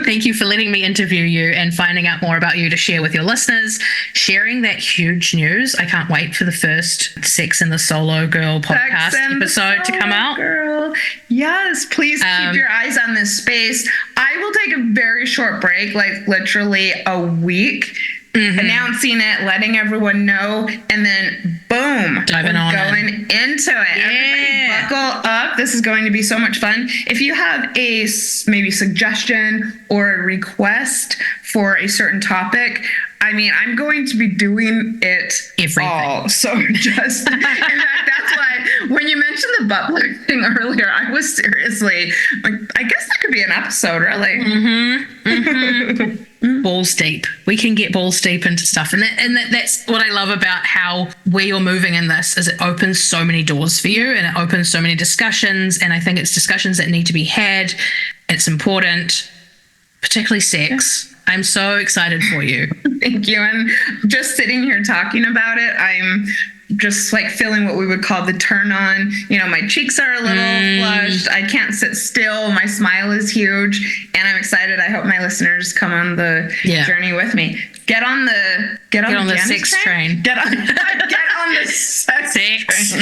Thank you for letting me interview you and finding out more about you to share with your listeners, sharing that huge news. I can't wait for the first Sex and the Solo Girl podcast episode to come out. Girl. Yes, please keep your eyes on this space. I will take a very short break, like literally a week, announcing it, letting everyone know, and then boom, Diving we're on going into it. Everybody buckle up. This is going to be so much fun. If you have a maybe suggestion or a request for a certain topic, I mean, I'm going to be doing it all. So just, in fact, that's why when you mentioned the butler thing earlier, I was seriously like, I guess that could be an episode, really. Balls deep. We can get balls deep into stuff. And that's what I love about how where you're moving in this is it opens so many doors for you and it opens so many discussions. And I think it's discussions that need to be had. It's important, particularly sex. I'm so excited for you. Thank you. And just sitting here talking about it, I'm just like feeling what we would call the turn on. You know, my cheeks are a little flushed. I can't sit still. My smile is huge. And I'm excited. I hope my listeners come on the journey with me. Get on the sex train. Get on the sex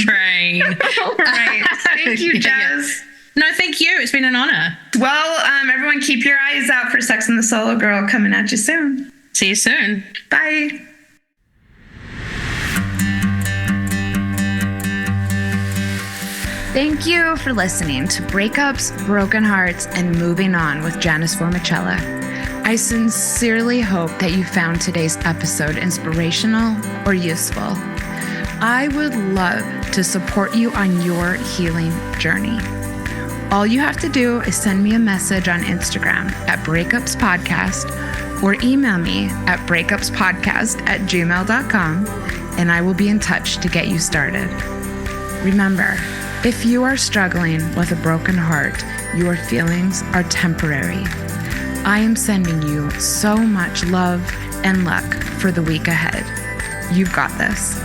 train. All right. Thank you, Jazz. No, thank you. It's been an honor. Well, everyone keep your eyes out for Sex and the Solo Girl coming at you soon. See you soon. Bye. Thank you for listening to Breakups, Broken Hearts, and Moving On with Janice Formichella. I sincerely hope that you found today's episode inspirational or useful. I would love to support you on your healing journey. All you have to do is send me a message on Instagram at Breakups Podcast or email me at breakupspodcast@gmail.com and I will be in touch to get you started. Remember, if you are struggling with a broken heart, your feelings are temporary. I am sending you so much love and luck for the week ahead. You've got this.